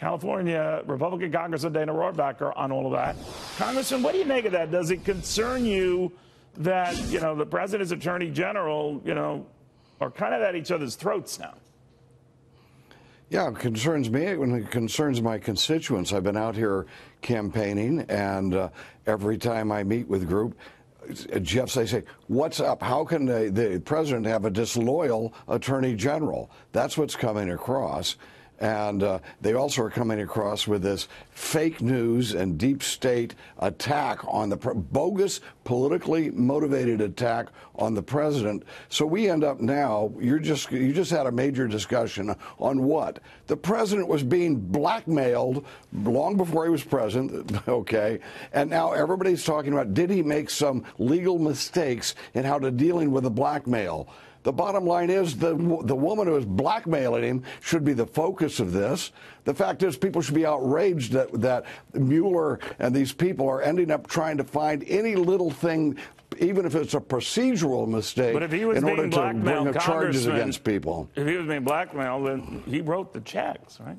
California Republican Congressman Dana Rohrabacher on all of that. Congressman, what do you make of that? Does it concern you that, the president's attorney general, are kind of at each other's throats now? Yeah, it concerns me. It concerns my constituents. I've been out here campaigning, and every time I meet with group, Jeff, they say, what's up? How can the president have a disloyal attorney general? That's what's coming across. And they also are coming across with this fake news and deep state attack on the bogus, politically motivated attack on the president. So we end up now, you just had a major discussion on what? The president was being blackmailed long before he was president, okay? And now everybody's talking about, did he make some legal mistakes in how to dealing with the blackmail? The bottom line is the woman who is blackmailing him should be the focus of this. The fact is people should be outraged that Mueller and these people are ending up trying to find any little thing, even if it's a procedural mistake, but if he was in order being to bring up charges Congressman, against people. If he was being blackmailed, then he wrote the checks, right?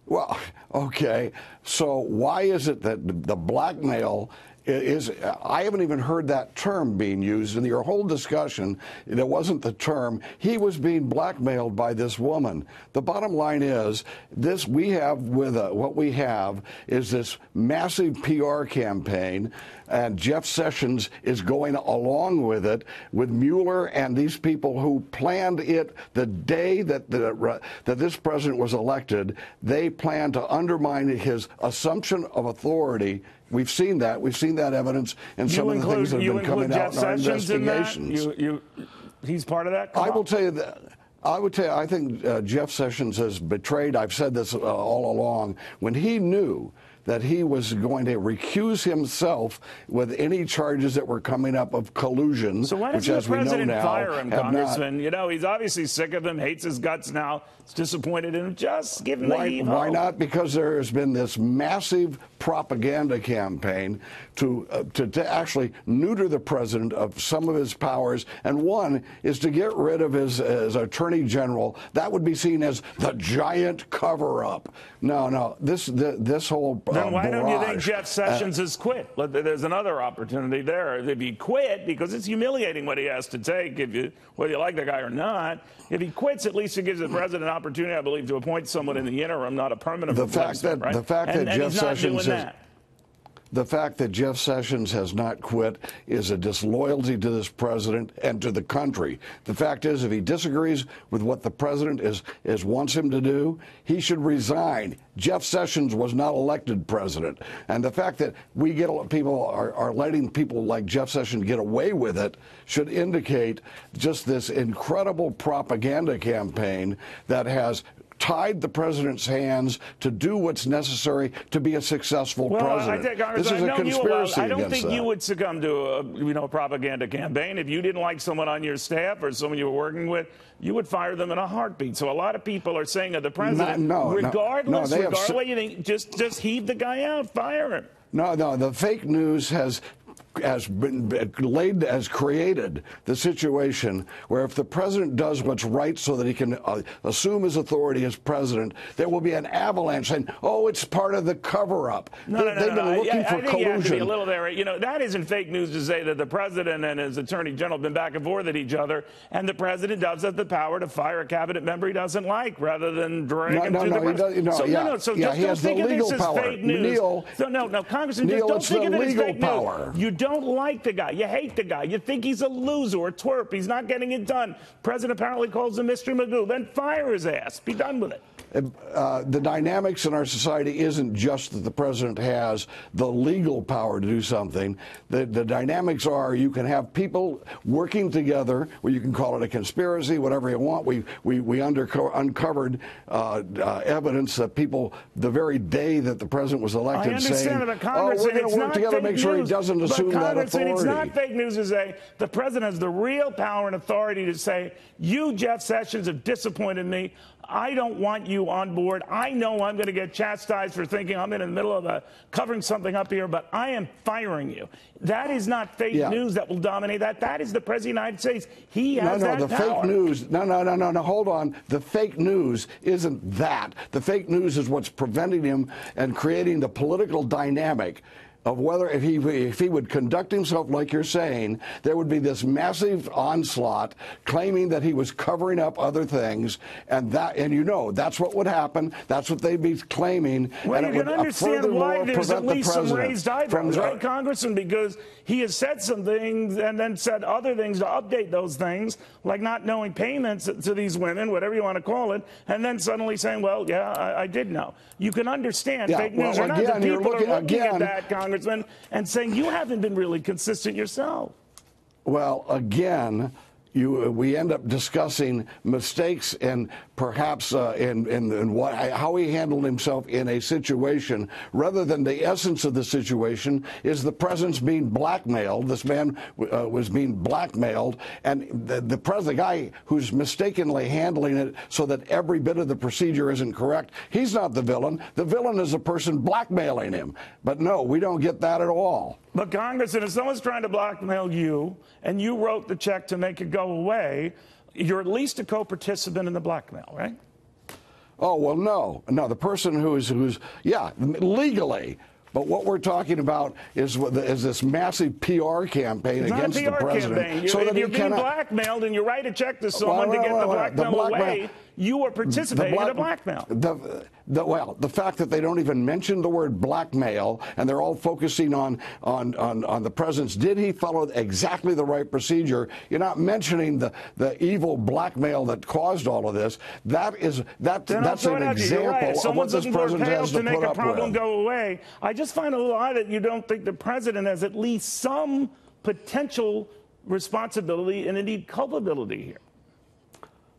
Well, okay. So why is it that the blackmail is, I haven't even heard that term being used in your whole discussion. It wasn't the term. He was being blackmailed by this woman. The bottom line is this: we have what we have is this massive PR campaign, and Jeff Sessions is going along with it, with Mueller and these people who planned it the day that this president was elected. They planned to undermine his assumption of authority. We've seen that. We've seen that evidence in some of the things that have been coming out in our investigations. He's part of that? I will tell you that. I would tell you, I think Jeff Sessions has betrayed. I've said this all along. When he knew that he was going to recuse himself with any charges that were coming up of collusion, so why which, doesn't as the we know president now, fire him, Congressman? Not, he's obviously sick of him, hates his guts now. He's disappointed in him. Just give him the heave-ho. Why not? Because there has been this massive propaganda campaign to actually neuter the president of some of his powers, and one is to get rid of his attorney general. That would be seen as the giant cover-up. No, this whole then why barrage. don't you think Jeff Sessions has quit? There's another opportunity there. If he quit, because it's humiliating what he has to take, whether you like the guy or not. If he quits, at least it gives the president an opportunity, I believe, to appoint someone in the interim, not a permanent replacement. The fact that Jeff Sessions has not quit is a disloyalty to this president and to the country. The fact is, if he disagrees with what the president wants him to do, he should resign. Jeff Sessions was not elected president. And the fact that people are letting people like Jeff Sessions get away with it should indicate just this incredible propaganda campaign that has tied the president's hands to do what's necessary to be a successful president. This is a conspiracy. I don't think you would succumb to a propaganda campaign. If you didn't like someone on your staff or someone you were working with, you would fire them in a heartbit. So a lot of people are saying of the president, regardless what you think, just heave the guy out, fire him. No, the fake news has created the situation where if the president does what's right so that he can assume his authority as president, there will be an avalanche saying, oh, it's part of the cover-up. They've been looking for collusion. You have to be a little there. That isn't fake news to say that the president and his attorney general have been back and forth at each other, and the president does have the power to fire a cabinet member he doesn't like rather than drag him to the president. So just don't think of this as fake news. No, Congressman, just don't think of it as fake news. You don't like the guy. You hate the guy. You think he's a loser or a twerp. He's not getting it done. President apparently calls him Mr. Magoo. Then fire his ass. Be done with it. The dynamics in our society isn't just that the president has the legal power to do something. The dynamics are you can have people working together, or you can call it a conspiracy, whatever you want. We uncovered evidence that people, the very day that the president was elected, saying, we're going to work together to make sure he doesn't assume that authority. It's not fake news to say the president has the real power and authority to say, you, Jeff Sessions, have disappointed me. I don't want you on board. I know I'm going to get chastised for thinking I'm in the middle of covering something up here, but I am firing you. That is not fake news that will dominate that. That is the President of the United States. He has that power. Fake news. No, hold on. The fake news isn't that. The fake news is what's preventing him and creating the political dynamic of whether if he would conduct himself like you're saying, there would be this massive onslaught claiming that he was covering up other things, and that's what would happen. That's what they'd be claiming. Well, and you can understand why there's at least some raised eyebrows, right, Congressman? Because he has said some things and then said other things to update those things, like not knowing payments to these women, whatever you want to call it, and then suddenly saying, well, yeah, I did know. You can understand fake news or not. The people are looking at that, Congressman, and saying you haven't been really consistent yourself. Well, again, we end up discussing mistakes and perhaps how he handled himself in a situation rather than the essence of the situation is the president's being blackmailed. This man was being blackmailed, and the guy who's mistakenly handling it so that every bit of the procedure isn't correct, he's not the villain. The villain is the person blackmailing him. But no, we don't get that at all. But Congressman, if someone's trying to blackmail you and you wrote the check to make it go away, you're at least a co-participant in the blackmail, right? Oh, well, no. No, the person who's legally. But what we're talking about is this massive PR campaign against the president. So that you're being blackmailed and you write a check to someone to get the blackmail away, you are participating in a blackmail. The fact that they don't even mention the word blackmail and they're all focusing on the president's, did he follow exactly the right procedure? You're not mentioning the evil blackmail that caused all of this. That's an example of what this president has to put up with. Go away. I just find it a little odd that you don't think the president has at least some potential responsibility and indeed culpability here.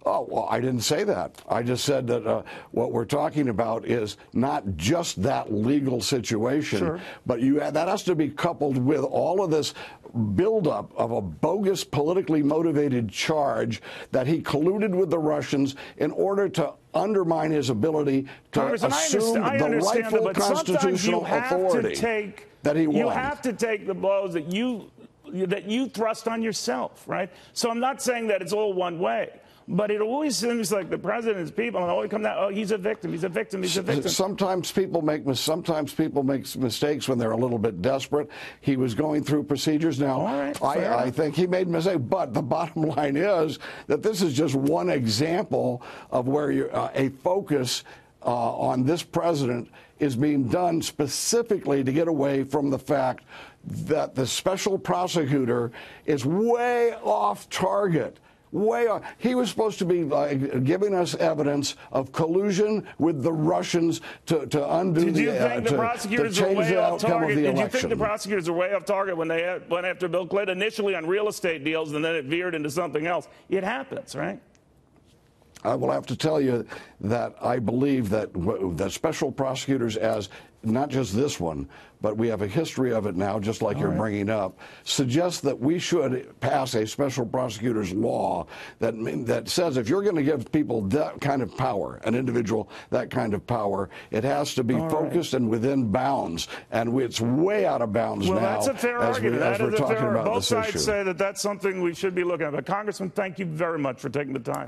Oh, well, I didn't say that. I just said that what we're talking about is not just that legal situation, but that has to be coupled with all of this buildup of a bogus, politically motivated charge that he colluded with the Russians in order to undermine his ability to assume the rightful constitutional authority that he won. You have to take the blows that you thrust on yourself, right? So I'm not saying that it's all one way. But it always seems like the president's people always come down, oh, he's a victim, he's a victim, he's a victim. Sometimes people make mistakes when they're a little bit desperate. He was going through procedures. Now, I think he made mistakes, but the bottom line is that this is just one example of where a focus on this president is being done specifically to get away from the fact that the special prosecutor is way off target. Way off. He was supposed to be giving us evidence of collusion with the Russians to undo Did you think the prosecutors were way off target? Did you think the prosecutors were way off target when they went after Bill Clinton initially on real estate deals and then it veered into something else? It happens, right? I will have to tell you that I believe that special prosecutors, as not just this one, but we have a history of it now, just like you're bringing up, suggests that we should pass a special prosecutor's law that says if you're going to give people that kind of power, an individual that kind of power, it has to be focused and within bounds. And it's way out of bounds now. Well, that's a fair argument. That is a fair argument. Both sides say that that's something we should be looking at. But Congressman, thank you very much for taking the time.